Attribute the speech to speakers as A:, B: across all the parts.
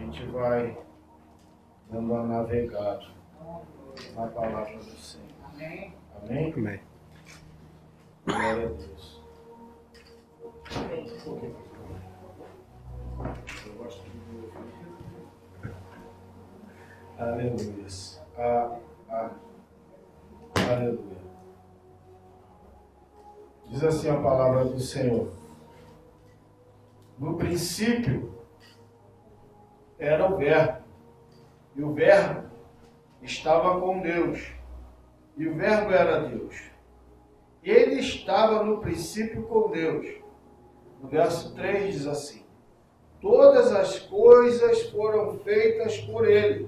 A: gente vai dando uma navegada na palavra do Senhor.
B: Amém.
A: Amém?
C: Amém.
A: Glória a Deus. Eu gosto de ouvir. Aleluia. Aleluia. Diz assim a palavra do Senhor. No princípio era o Verbo, e o Verbo estava com Deus, e o Verbo era Deus. Ele estava no princípio com Deus. No verso 3 diz assim: todas as coisas foram feitas por Ele,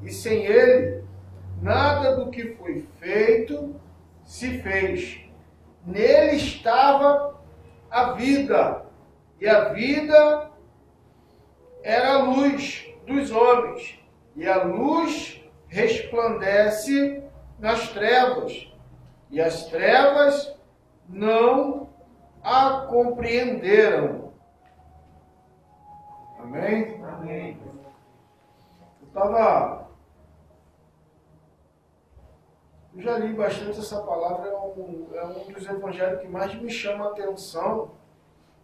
A: e sem Ele, nada do que foi feito se fez. Nele estava a vida, e a vida era a luz dos homens, e a luz resplandece nas trevas, e as trevas não a compreenderam. Amém?
B: Amém.
A: Eu já li bastante essa palavra, é um dos evangelhos que mais me chama a atenção,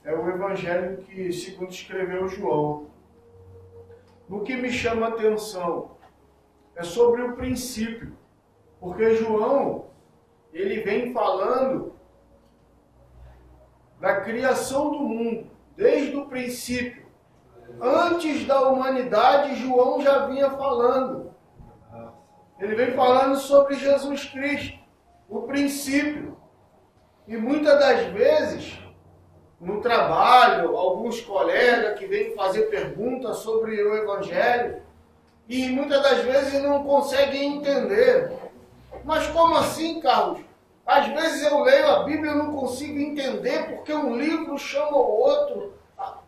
A: é o evangelho que, segundo escreveu João. O que me chama a atenção é sobre o princípio, porque João, ele vem falando da criação do mundo, desde o princípio. Antes da humanidade, João já vinha falando. Ele vem falando sobre Jesus Cristo, o princípio. E muitas das vezes, no trabalho, alguns colegas que vêm fazer perguntas sobre o Evangelho, e muitas das vezes não conseguem entender. Mas como assim, Carlos? Às vezes eu leio a Bíblia e não consigo entender, porque um livro chama o outro,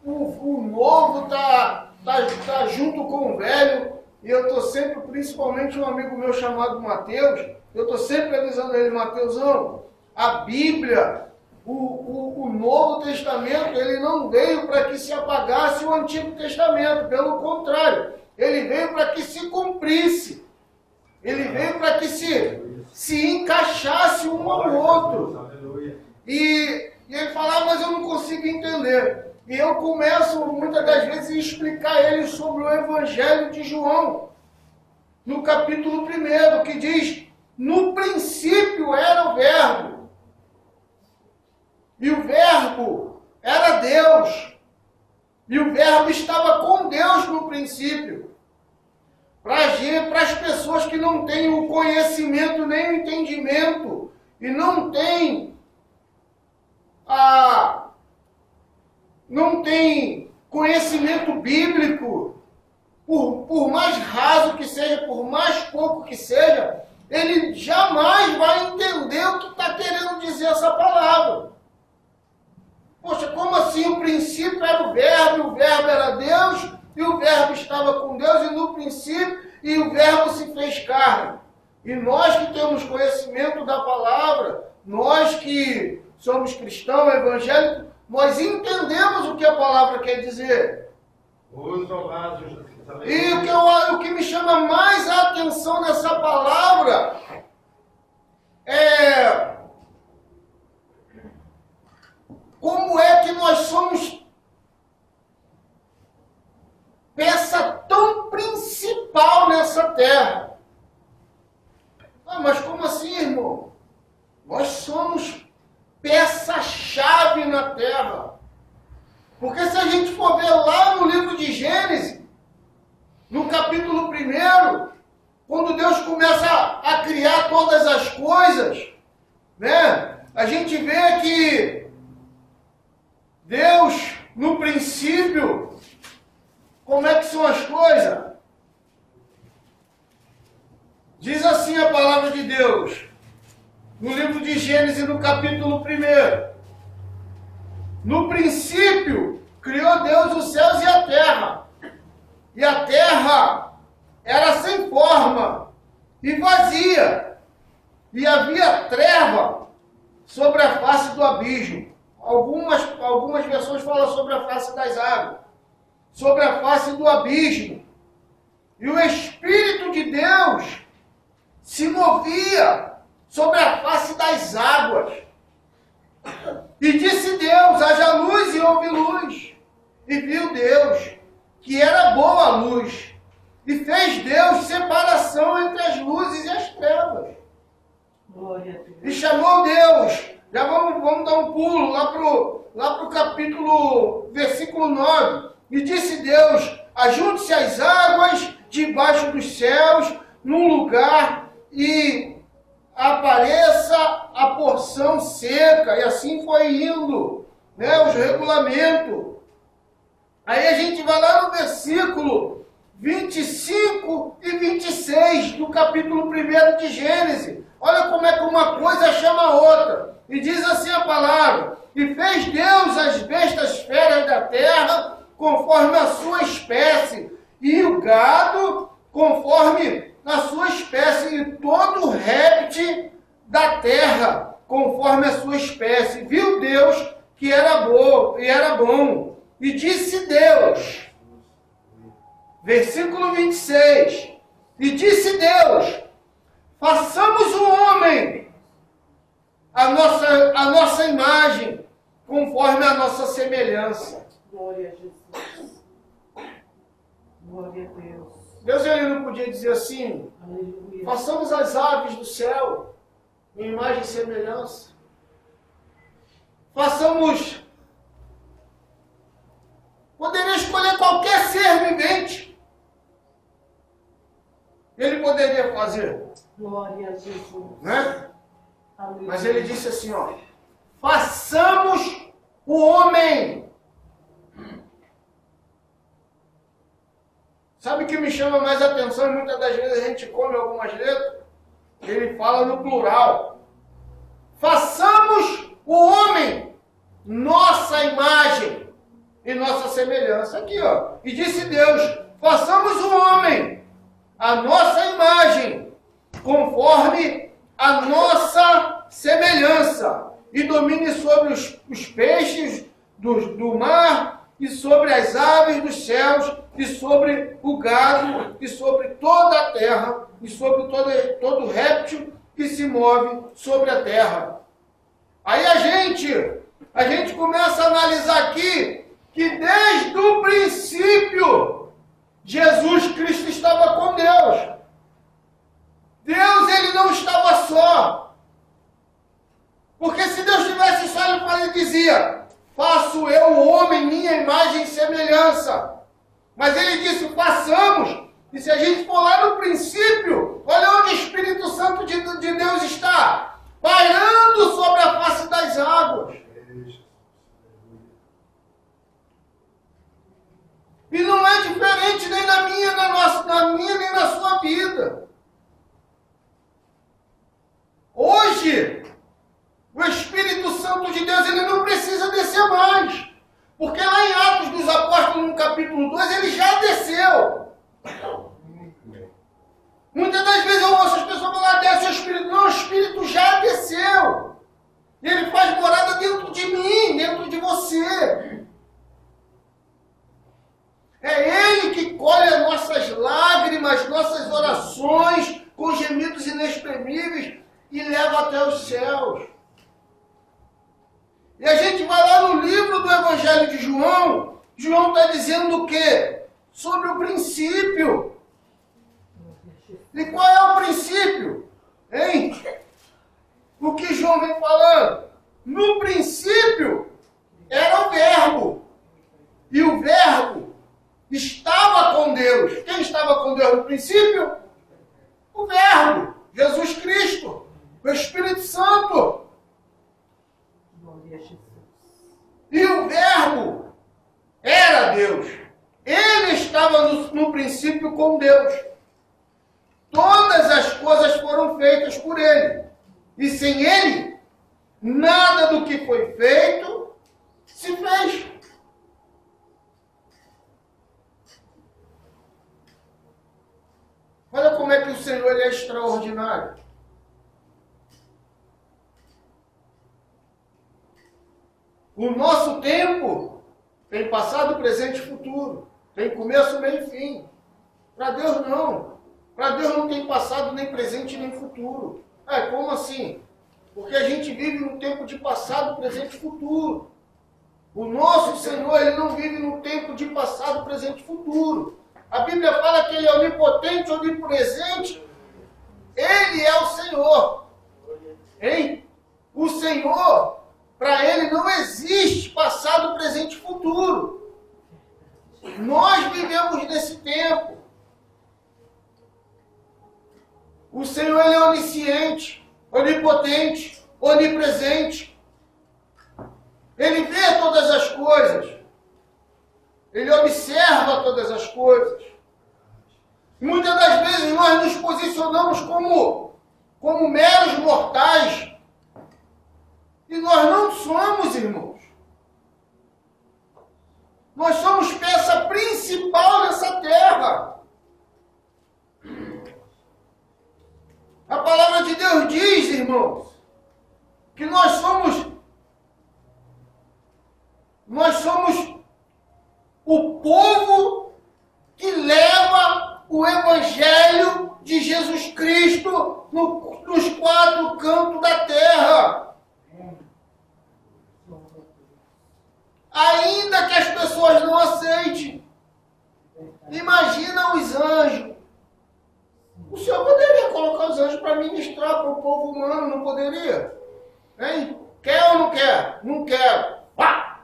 A: o novo está junto com o velho. E eu estou sempre, principalmente um amigo meu chamado Mateus, eu estou sempre avisando ele: Mateusão, a Bíblia, o Novo Testamento, ele não veio para que se apagasse o Antigo Testamento, pelo contrário, ele veio para que se cumprisse, ele veio para que se encaixasse um ao outro. E ele fala: mas eu não consigo entender. E eu começo, muitas das vezes, a explicar a ele sobre o Evangelho de João, no capítulo 1, que diz: no princípio era o Verbo, e o Verbo era Deus, e o Verbo estava com Deus no princípio. Para as pessoas que não têm o conhecimento nem o entendimento, e não têm conhecimento bíblico, por mais raso que seja, por mais pouco que seja, ele jamais vai entender o que está querendo dizer essa palavra. Poxa, como assim? O princípio era o Verbo era Deus, e o Verbo estava com Deus, e no princípio, e o Verbo se fez carne. E nós que temos conhecimento da palavra, nós que somos cristãos, evangélicos, nós entendemos o que a palavra quer dizer. E o que me chama mais a atenção nessa palavra é como é que nós somos peça tão principal nessa terra. Ah, mas como assim, irmão? Nós somos peça-chave na terra. Porque se a gente for ver lá no livro de Gênesis, no capítulo 1, quando Deus começa a criar todas as coisas, né? A gente vê que Deus, no princípio, como é que são as coisas? Diz assim a palavra de Deus, no livro de Gênesis, no capítulo 1. No princípio, criou Deus os céus e a terra. E a terra era sem forma e vazia. E havia treva sobre a face do abismo. Algumas versões falam sobre a face das águas. sobre a face do abismo. E o Espírito de Deus se movia sobre a face das águas. E disse Deus, haja luz e houve luz. E viu Deus que era boa a luz. E fez Deus separação entre as luzes e as trevas.
B: Glória a Deus.
A: E chamou Deus. Já vamos dar um pulo lá pro capítulo, versículo 9. E disse Deus, ajunte-se as águas debaixo dos céus, num lugar, e apareça a porção seca. E assim foi indo, né, os regulamentos. Aí a gente vai lá no versículo 25 e 26 do capítulo 1 de Gênesis. Olha como é que uma coisa chama a outra. E diz assim a palavra, e fez Deus as bestas feras da terra, conforme a sua espécie, e o gado, conforme a sua espécie, e todo réptil da terra, conforme a sua espécie. Viu Deus que era bom, e era bom. E disse Deus, versículo 26, e disse Deus, façamos o homem a nossa imagem, conforme a nossa semelhança.
B: Glória a Jesus. Glória a Deus.
A: Deus, ele não podia dizer assim,
B: Aleluia.
A: façamos as aves do céu, em imagem e semelhança. Façamos... Poderia escolher qualquer ser vivente. Ele poderia fazer,
B: Glória a Jesus.
A: né?
B: Aleluia.
A: Mas ele disse assim, ó, façamos o homem. Sabe o que me chama mais atenção? E muitas das vezes a gente come algumas letras, ele fala no plural. Façamos o homem, nossa imagem e nossa semelhança. Aqui, ó. E disse Deus, façamos o homem, a nossa imagem, conforme a nossa semelhança, e domine sobre os peixes do mar, e sobre as aves dos céus, e sobre o gado, e sobre toda a terra, e sobre todo réptil que se move sobre a terra. Aí a gente começa a analisar aqui que desde o princípio Jesus Cristo estava com Deus. Deus, ele não estava só. Porque se Deus estivesse só, ele dizia, faço eu o homem, minha imagem e semelhança. Mas ele disse, façamos. E se a gente for lá no princípio, olha onde o Espírito Santo de Deus está. Pairando sobre a face das águas. E não é diferente nem na minha nem na sua vida. Hoje, o Espírito Santo de Deus, ele não precisa descer mais. Porque lá em Atos dos Apóstolos, no capítulo 2, ele já desceu. Muitas das vezes eu ouço as pessoas falar, desce o Espírito. Não, o Espírito já desceu. Ele faz morada dentro de mim, dentro de você. É Ele que colhe as nossas lágrimas, nossas orações, com gemidos inexprimíveis, e leva até os céus. E a gente vai lá no livro do Evangelho de João, João está dizendo o quê? Sobre o princípio. E qual é o princípio? Hein? O que João vem falando? No princípio era o Verbo. E o Verbo estava com Deus. Quem estava com Deus no princípio? O Verbo, Jesus Cristo. O Espírito Santo.
B: Glória a Jesus.
A: E o Verbo era Deus. Ele estava no princípio com Deus. Todas as coisas foram feitas por Ele. E sem Ele, nada do que foi feito se fez. Olha como é que o Senhor ele é extraordinário. O nosso tempo tem passado, presente e futuro. Tem começo, meio e fim. Para Deus não. Para Deus não tem passado, nem presente, nem futuro. Como assim? Porque a gente vive num tempo de passado, presente e futuro. O nosso Senhor, Ele não vive num tempo de passado, presente e futuro. A Bíblia fala que Ele é onipotente, onipresente. Ele é o Senhor. Hein? O Senhor, para Ele não existe passado, presente e futuro. Nós vivemos nesse tempo. O Senhor, Ele é onisciente, onipotente, onipresente. Ele vê todas as coisas. Ele observa todas as coisas. Muitas das vezes nós nos posicionamos como meros mortais. E nós não somos, irmãos. Nós somos peça principal nessa terra. A palavra de Deus diz, irmãos, que nós somos o povo que leva o Evangelho de Jesus Cristo nos quatro cantos da terra. Ainda que as pessoas não aceitem. Imagina os anjos. O Senhor poderia colocar os anjos para ministrar para o povo humano, não poderia? Hein? Quer ou não quer? Não quero. Pá!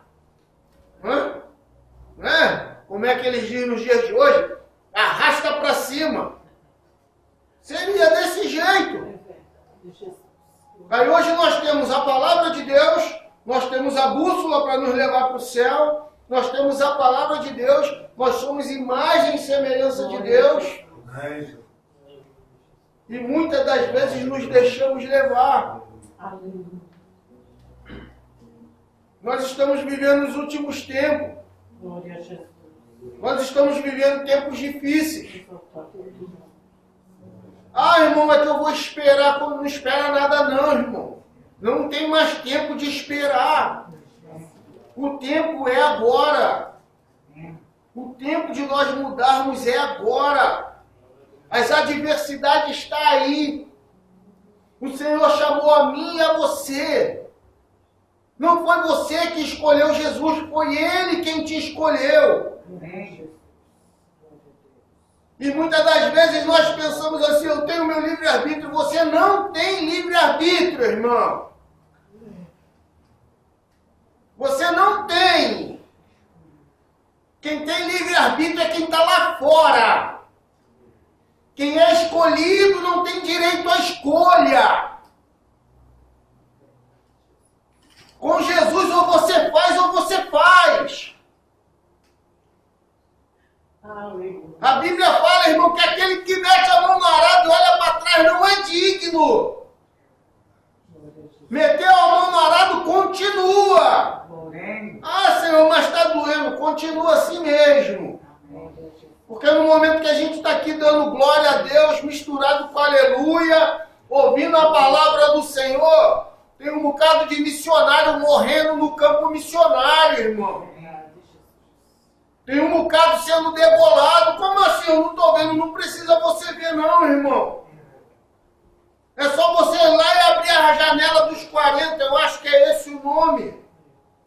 A: Como é que eles dizem nos dias de hoje? Arrasta para cima. Seria desse jeito. Aí hoje nós temos a palavra de Deus, nós temos a bússola para nos levar para o céu, nós temos a palavra de Deus, nós somos imagem e semelhança de Deus. E muitas das vezes nos deixamos levar. Nós estamos vivendo os últimos tempos.
B: Glória a Jesus.
A: Nós estamos vivendo tempos difíceis. Irmão, é que eu vou esperar. Quando não espera nada não, irmão. Não tem mais tempo de esperar. O tempo é agora. O tempo de nós mudarmos é agora. As adversidades estão aí. O Senhor chamou a mim e a você. Não foi você que escolheu Jesus, foi Ele quem te escolheu. E muitas das vezes nós pensamos assim, eu tenho meu livre-arbítrio. Você não tem livre-arbítrio, irmão. Você não tem. Quem tem livre-arbítrio é quem está lá fora. Quem é escolhido não tem direito à escolha. Com Jesus ou você faz ou você faz. A Bíblia fala, irmão, que aquele que mete a mão no arado e olha para trás não é digno. Meteu a mão no arado, continua. Senhor, mas está doendo. Continua assim mesmo. Porque no momento que a gente está aqui dando glória a Deus, misturado com aleluia, ouvindo a palavra do Senhor, tem um bocado de missionário morrendo no campo missionário, irmão. Tem um bocado sendo degolado. Como assim? Eu não estou vendo. Não precisa você ver não, irmão. É só você ir lá e abrir a janela dos 40, eu acho que é esse o nome.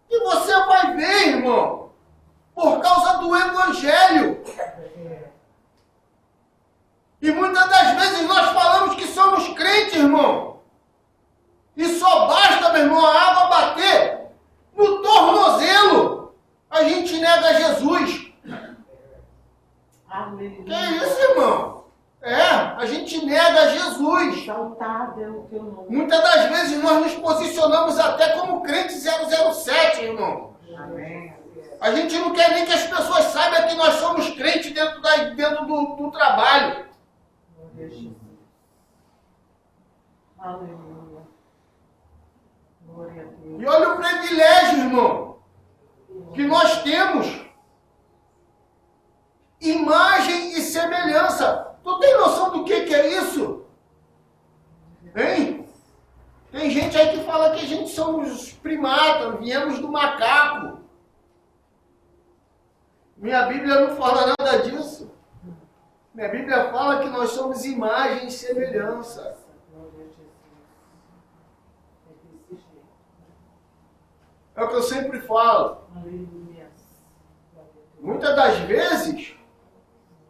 A: E você vai ver, irmão. Por causa do Evangelho. E muitas das vezes nós falamos que somos crentes, irmão. E só basta, meu irmão, a água bater no tornozelo. A gente nega Jesus.
B: Amém.
A: Que isso, irmão? A gente nega Jesus.
B: Exaltado é o teu nome.
A: Muitas das vezes nós nos posicionamos até como crente 007, irmão.
B: Amém.
A: A gente não quer nem que as pessoas saibam que nós somos crentes dentro do trabalho.
B: Glória a Jesus. Aleluia. Glória a Deus.
A: E olha o privilégio, irmão, que nós temos. Imagem e semelhança. Tu tem noção do que é isso? Hein? Tem gente aí que fala que a gente somos primatas, viemos do macaco. Minha Bíblia não fala nada disso. Minha Bíblia fala que nós somos imagem e semelhança.
B: Glória a Jesus. É desse jeito.
A: É o que eu sempre falo.
B: Aleluia. Glória a Deus.
A: Muitas das vezes,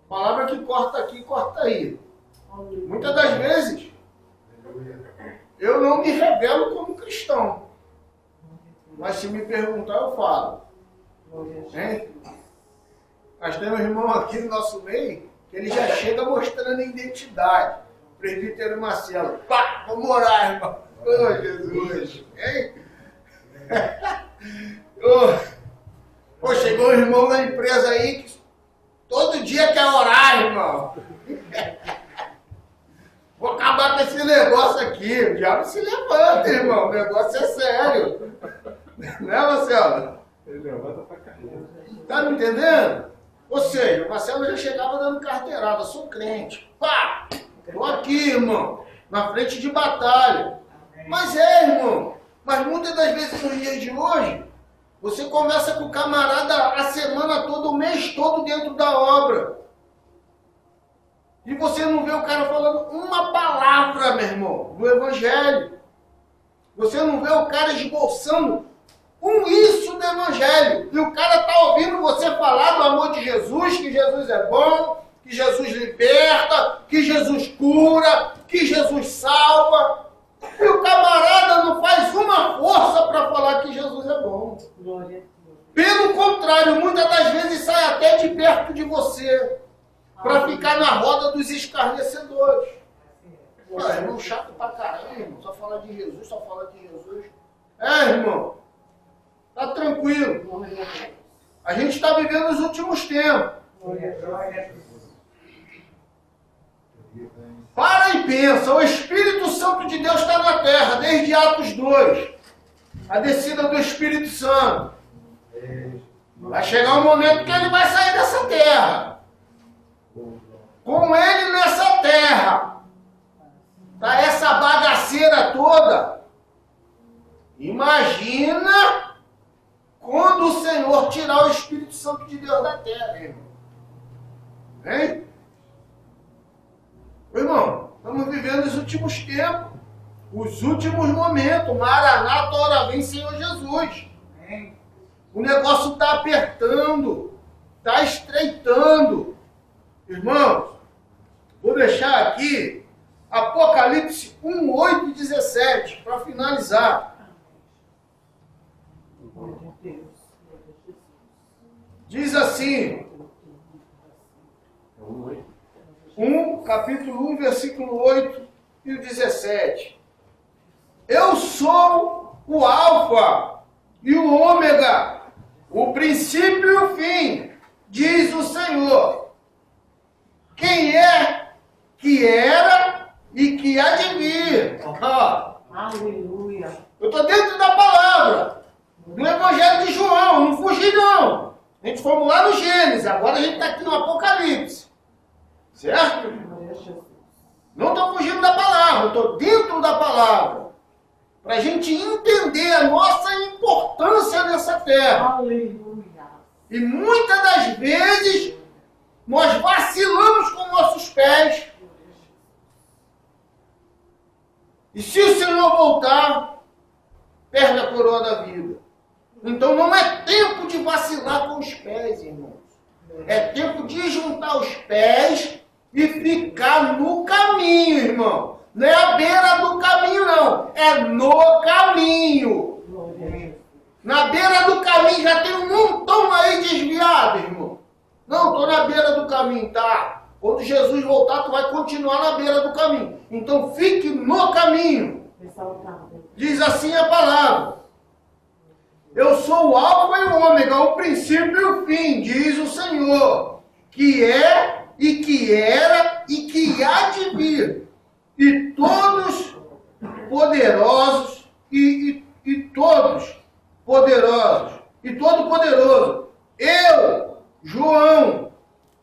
A: palavra que corta aqui, corta aí.
B: Aleluia.
A: Muitas das vezes, eu não me revelo como cristão. Mas se me perguntar, eu falo.
B: Glória a Jesus.
A: Hein? Nós temos um irmão aqui no nosso meio, que ele já chega mostrando a identidade. Presbítero Marcelo. Pá, vamos orar, irmão. Ô, Jesus. Hein? Pô, chegou um irmão da empresa aí que todo dia quer orar, irmão. Vou acabar com esse negócio aqui. O diabo se levanta, irmão. O negócio é sério. Né, Marcelo?
C: Ele levanta pra cair.
A: Tá me entendendo? Ou seja, o Marcelo já chegava dando carteirada. Sou crente. Pá! Tô aqui, irmão. Na frente de batalha. Mas irmão. Mas muitas das vezes nos dias de hoje, você conversa com o camarada a semana toda, o mês todo dentro da obra. E você não vê o cara falando uma palavra, meu irmão, do Evangelho. Você não vê o cara esboçando isso do Evangelho. E o cara está ouvindo você falar do amor de Jesus, que Jesus é bom, que Jesus liberta, que Jesus cura, que Jesus salva. E o camarada não faz uma força para falar que Jesus é bom.
B: Glória a Deus.
A: Pelo contrário, muitas das vezes sai até de perto de você para ficar na roda dos escarnecedores. Ah, irmão chato pra caramba, irmão. Só fala de Jesus, só fala de Jesus. Irmão, tá tranquilo.
B: Glória a Deus.
A: A gente está vivendo os últimos tempos.
B: Glória a Deus.
A: Para e pensa, o Espírito Santo de Deus está na terra, desde Atos 2. A descida do Espírito Santo. Vai chegar um momento que ele vai sair dessa terra. Com ele nessa terra. Tá essa bagaceira toda. Imagina quando o Senhor tirar o Espírito Santo de Deus da terra, irmão. Hein? Irmão, estamos vivendo os últimos tempos. Os últimos momentos. Maranata, ora vem, Senhor Jesus. O negócio está apertando. Está estreitando. Irmãos, vou deixar aqui Apocalipse 1, 8 e 17 para finalizar.
B: Glória a Deus. Glória a Jesus.
A: Diz assim, capítulo 1, versículo 8 e o 17. Eu sou o Alfa e o Ômega, o princípio e o fim, diz o Senhor. Quem é, que era e que há de vir.
B: Aleluia.
A: Eu estou dentro da palavra, do Evangelho de João, não fugi não. A gente fomos lá no Gênesis, agora a gente está aqui no Apocalipse. Certo?
B: Glória a Jesus.
A: Não estou fugindo da palavra, estou dentro da palavra. Para a gente entender a nossa importância nessa terra.
B: Aleluia.
A: E muitas das vezes nós vacilamos com nossos pés. E se o Senhor voltar, perde a coroa da vida. Então não é tempo de vacilar com os pés, irmãos. É tempo de juntar os pés e ficar no caminho, irmão. Não é à beira do caminho, não. É no caminho.
B: Glória a Deus.
A: Na beira do caminho já tem um montão aí desviado, irmão. Não, estou na beira do caminho, tá? Quando Jesus voltar, tu vai continuar na beira do caminho. Então fique no caminho.
B: Exaltado.
A: Diz assim a palavra. Eu sou o Alfa e o Ômega, o princípio e o fim, diz o Senhor, que é e que era e que há de vir. E todos poderosos e todos poderosos e todo poderoso. Eu, João,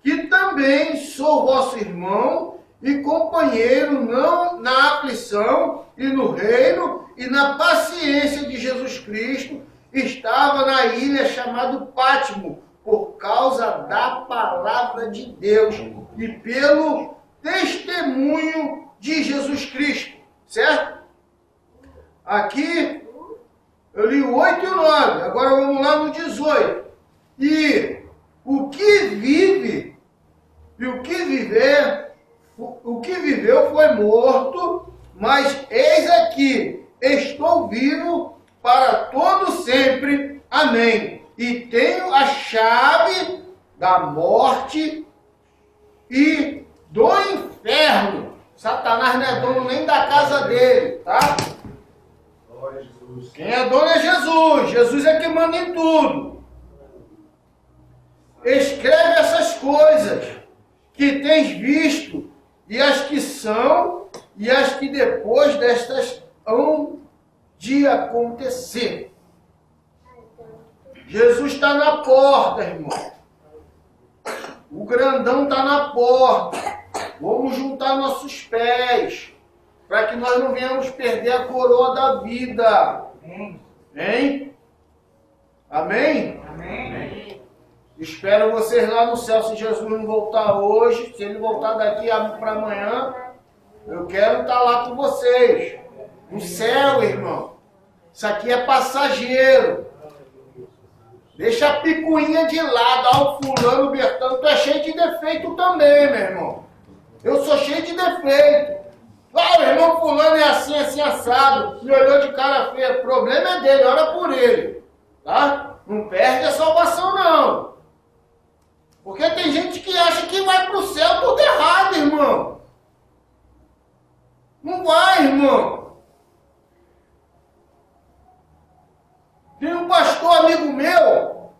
A: que também sou vosso irmão e companheiro não na aflição e no reino e na paciência de Jesus Cristo, estava na ilha chamada Pátimo por causa da palavra de Deus e pelo testemunho de Jesus Cristo, certo? Aqui eu li o 8 e o 9, agora vamos lá no 18. E o que vive e o que viveu foi morto, mas eis aqui, estou vivo para todo sempre. Amém. E tenho a chave da morte e do inferno. Satanás não é dono nem da casa dele, tá?
C: Glória a Jesus.
A: Quem é dono é Jesus. Jesus é que manda em tudo. Escreve essas coisas que tens visto, e as que são, e as que depois destas hão de acontecer. Jesus está na porta, irmão. O grandão está na porta. Vamos juntar nossos pés, para que nós não venhamos perder a coroa da vida. Hein? Amém?
B: Amém.
A: Espero vocês lá no céu, se Jesus não voltar hoje, se ele voltar daqui para amanhã, eu quero estar lá com vocês. No céu, irmão. Isso aqui é passageiro. Deixa a picuinha de lado. Ah, o fulano, o Bertano, tu é cheio de defeito também, meu irmão. Eu sou cheio de defeito. Ah, o irmão fulano é assim, assim, assado. Me olhou de cara feia. O problema é dele, ora por ele. Tá? Não perde a salvação, não. Porque tem gente que acha que vai pro céu tudo errado, irmão. Não vai, irmão. Tem um pastor amigo meu,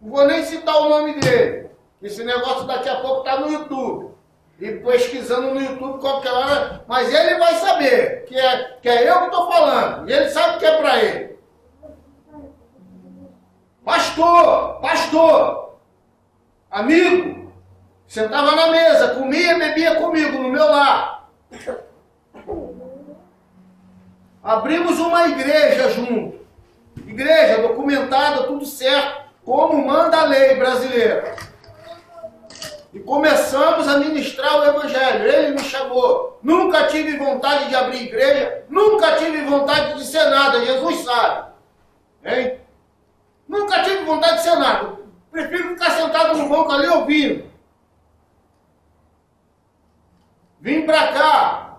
A: não vou nem citar o nome dele, esse negócio daqui a pouco tá no YouTube. E pesquisando no YouTube qualquer hora, mas ele vai saber que é eu que estou falando. E ele sabe que é para ele. Pastor, amigo, sentava na mesa, comia e bebia comigo no meu lar. Abrimos uma igreja junto. Igreja documentada, tudo certo, como manda a lei brasileira. E começamos a ministrar o evangelho. Ele me chamou. Nunca tive vontade de abrir igreja, nunca tive vontade de ser nada, Jesus sabe. Hein? Nunca tive vontade de ser nada. Prefiro ficar sentado no banco ali ouvindo. Vim pra cá.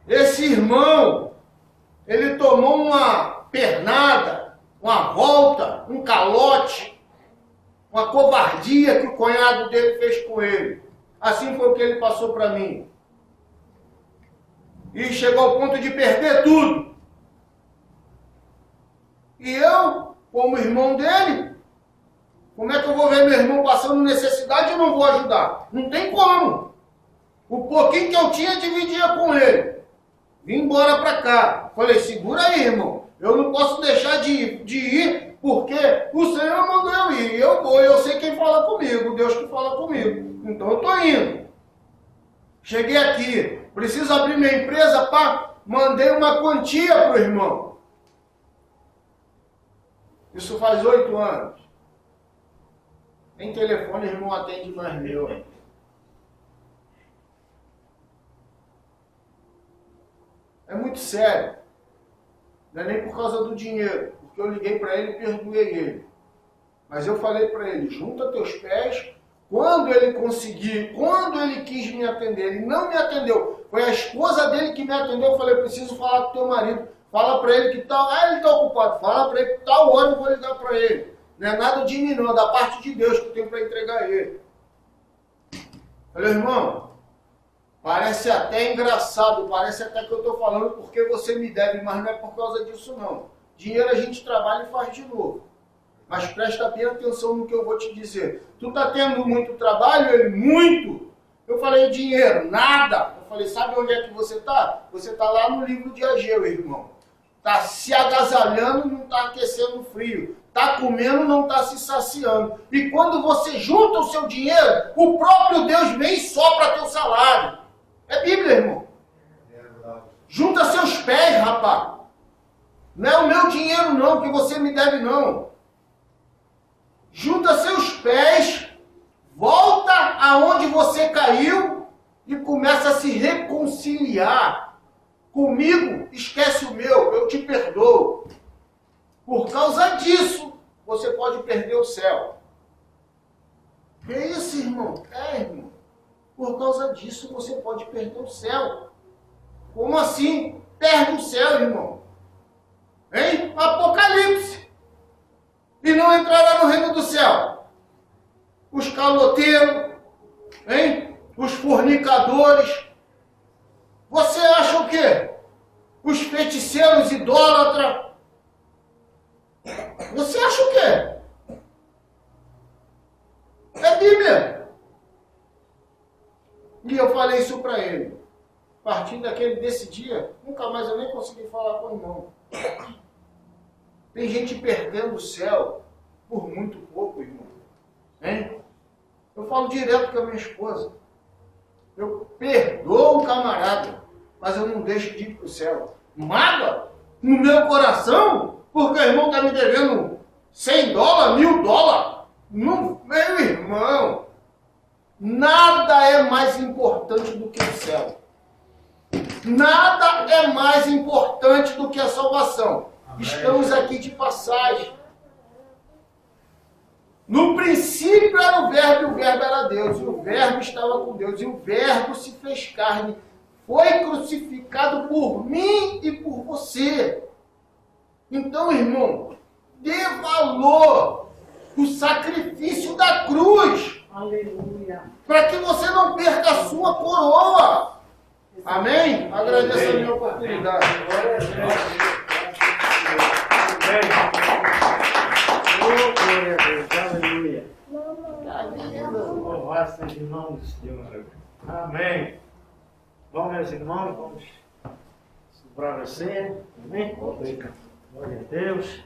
A: Esse irmão, ele tomou uma pernada, uma volta, um calote, uma covardia que o cunhado dele fez com ele. Assim foi o que ele passou para mim. E chegou ao ponto de perder tudo. E eu, como irmão dele, como é que eu vou ver meu irmão passando necessidade e não vou ajudar? Não tem como. O pouquinho que eu tinha, dividia com ele. Vim embora para cá. Falei, segura aí, irmão. Eu não posso deixar de ir, porque o Senhor mandou eu ir. Eu vou, eu sei quem fala comigo, Deus que fala comigo. Então eu estou indo. Cheguei aqui, preciso abrir minha empresa, pá, mandei uma quantia para o irmão. Isso faz 8 anos. Nem telefone o irmão atende mais meu. É muito sério. Não é nem por causa do dinheiro, porque eu liguei para ele e perdoei ele. Mas eu falei para ele, junta teus pés. Quando ele conseguir, quando ele quis me atender, ele não me atendeu. Foi a esposa dele que me atendeu. Eu falei, eu preciso falar com teu marido. Fala para ele que tal. Ah, ele está ocupado. Fala para ele que tal hora eu vou ligar para ele. Não é nada de mim não, é da parte de Deus que eu tenho para entregar a ele. Falei, irmão, parece até engraçado, parece até que eu estou falando porque você me deve, mas não é por causa disso não. Dinheiro a gente trabalha e faz de novo. Mas presta bem atenção no que eu vou te dizer. Tu tá tendo muito trabalho? Ele, muito. Eu falei, dinheiro? Nada. Eu falei, sabe onde é que você tá? Você tá lá no livro de Ageu, irmão. Tá se agasalhando, não tá aquecendo frio. Tá comendo, não tá se saciando. E quando você junta o seu dinheiro, o próprio Deus vem e sopra teu salário. É Bíblia, irmão. Junta seus pés, rapaz. Não é o meu dinheiro não, que você me deve não. junta seus pés, volta aonde você caiu e começa a se reconciliar. Comigo, esquece o meu, eu te perdoo. Por causa disso, você pode perder o céu. Que isso, irmão? Irmão. Por causa disso, você pode perder o céu. Como assim? Perde o céu, irmão. Hein? Apocalipse. E não entrará no reino do céu. Os caloteiros, hein? Os fornicadores. Você acha o quê? Os feiticeiros idólatras. Você acha o quê? É Bíblia. E eu falei isso para ele. A partir desse dia, nunca mais eu nem consegui falar com o irmão. Tem gente perdendo o céu por muito pouco, irmão. Hein? Eu falo direto com a minha esposa. Eu perdoo o camarada, mas eu não deixo de ir para o céu. Mágoa no meu coração, porque o irmão está me devendo $100, $1.000. Não, meu irmão, nada é mais importante do que o céu. Nada é mais importante do que a salvação. Amém. Estamos aqui de passagem. No princípio era o Verbo, e o Verbo era Deus, e o Verbo estava com Deus, e o Verbo se fez carne, foi crucificado por mim e por você. Então, irmão, dê valor o sacrifício da cruz.
B: Aleluia.
A: Para que você não perca a sua coroa. Amém? Agradeço a minha oportunidade.
C: Glória a Deus.
B: Glória a Deus. Aleluia.
C: Louvado seja o nome de Deus. Amém. Bom, meus irmãos, vamos para você. Amém? Glória a Deus.